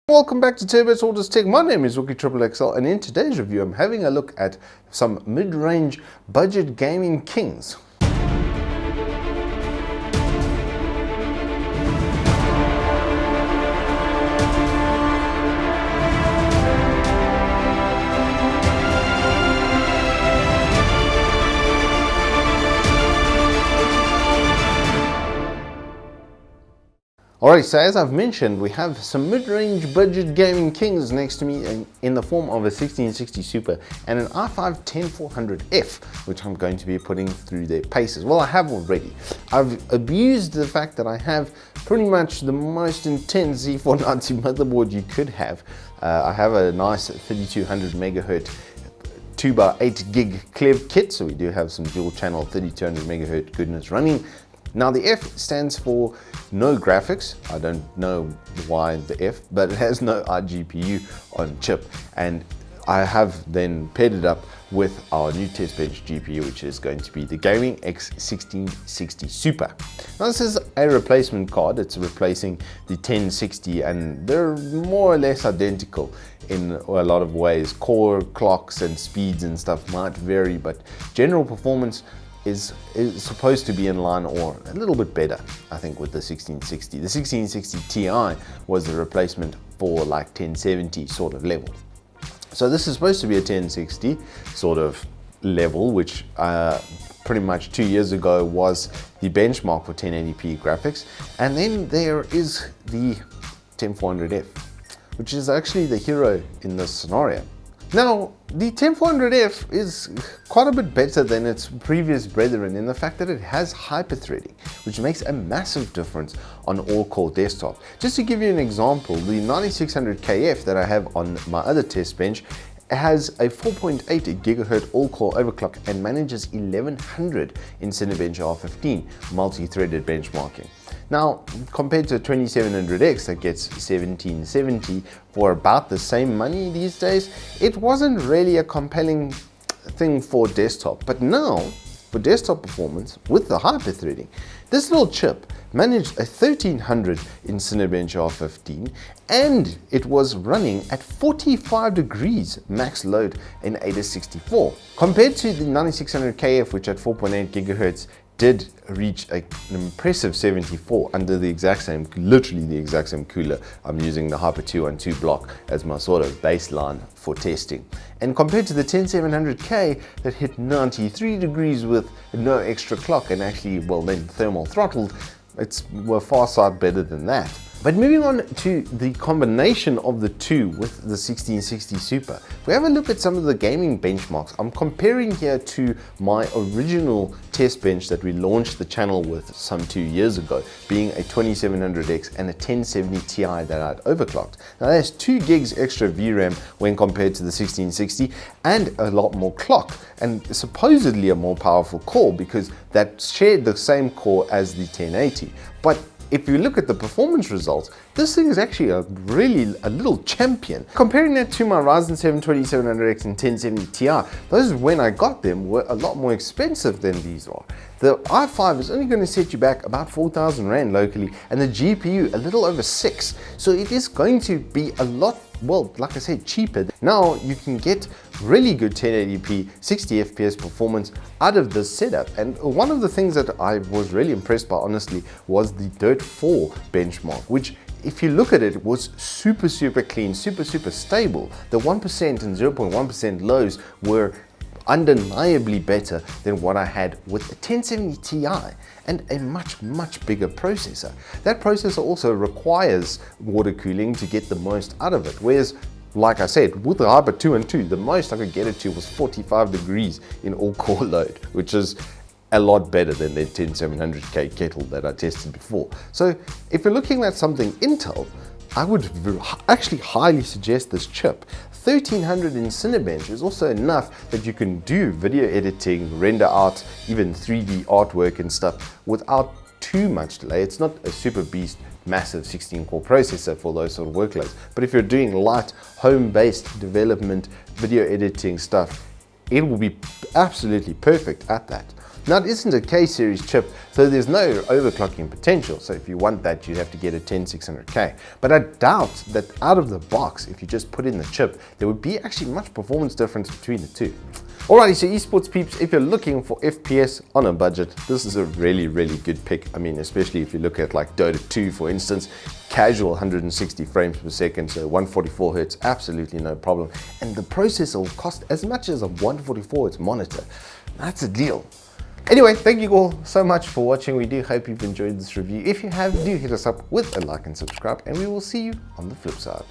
Welcome back to Tortoises Tech. My name is Rookie XXL, and in today's review I'm having a look at some mid-range budget gaming kings. Alright, so as I've mentioned, we have some mid-range budget gaming kings next to me in the form of a 1660 Super and an i5 10400F, which I'm going to be putting through their paces. Well, I have already. I've abused the fact that I have pretty much the most intense Z490 motherboard you could have. I have a nice 3200 megahertz 2x8 gig Clev kit, so we do have some dual channel 3200 megahertz goodness running. Now the F stands for no graphics. I don't know why the F, but it has no iGPU on chip, and I have then paired it up with our new test bench GPU, which is going to be the Gaming X1660 Super. Now this is a replacement card. It's replacing the 1060, and they're more or less identical in a lot of ways. Core clocks and speeds and stuff might vary, but general performance is supposed to be in line or a little bit better, I think, with the 1660. The 1660 Ti was the replacement for like 1070 sort of level. So this is supposed to be a 1060 sort of level, which pretty much 2 years ago was the benchmark for 1080p graphics. And then there is the 10400F, which is actually the hero in this scenario. Now, the 10400F is quite a bit better than its previous brethren in the fact that it has hyper-threading, which makes a massive difference on all-core desktop. Just to give you an example, the 9600KF that I have on my other test bench has a 4.8 gigahertz all-core overclock and manages 1100 in Cinebench R15 multi-threaded benchmarking. Now, compared to a 2700X that gets 1770 for about the same money these days, it wasn't really a compelling thing for desktop. But now, for desktop performance with the hyper-threading, this little chip managed a 1300 in Cinebench R15, and it was running at 45 degrees max load in AIDA64. Compared to the 9600KF, which at 4.8 gigahertz did reach an impressive 74 under the exact same, literally the exact same cooler. I'm using the Hyper 212 block as my sort of baseline for testing. And compared to the 10700K that hit 93 degrees with no extra clock and actually, well, then thermal throttled, it's far side better than that. But moving on to the combination of the two with the 1660 Super, if we have a look at some of the gaming benchmarks, I'm comparing here to my original test bench that we launched the channel with some 2 years ago, being a 2700X and a 1070 Ti that I'd overclocked. Now that's 2 gigs extra VRAM when compared to the 1660 and a lot more clock and supposedly a more powerful core because that shared the same core as the 1080. But if you look at the performance results, this thing is actually a little champion. Comparing that to my Ryzen 7 2700X and 1070 Ti, those when I got them were a lot more expensive than these are. The i5 is only going to set you back about 4,000 Rand locally, and the GPU a little over 6. So it is going to be a lot, well, like I said, cheaper. Now you can get really good 1080p 60 FPS performance out of this setup. And one of the things that I was really impressed by, honestly, was the Dirt 4 benchmark, which, if you look at it, was super clean, super stable. The 1% and 0.1% lows were undeniably better than what I had with a 1070 Ti and a much bigger processor. That processor also requires water cooling to get the most out of it, whereas, like I said, with the Hyper 212, the most I could get it to was 45 degrees in all-core load, which is a lot better than the 10700K kettle that I tested before. So if you're looking at something Intel, I would actually highly suggest this chip. 1300 in Cinebench is also enough that you can do video editing, render out even 3D artwork and stuff without too much delay. It's not a super beast massive 16-core processor for those sort of workloads, but if you're doing light home-based development, video editing stuff, it will be absolutely perfect at that. Now it isn't a K-series chip, so there's no overclocking potential. So if you want that, you'd have to get a 10600K. But I doubt that out of the box, if you just put in the chip, there would be actually much performance difference between the two. Alrighty, so esports peeps, if you're looking for FPS on a budget, this is a really, really good pick. I mean, especially if you look at like Dota 2, for instance, casual 160 frames per second, so 144 Hz, absolutely no problem. And the processor will cost as much as a 144 Hz monitor. That's a deal. Anyway, thank you all so much for watching. We do hope you've enjoyed this review. If you have, do hit us up with a like and subscribe, and we will see you on the flip side.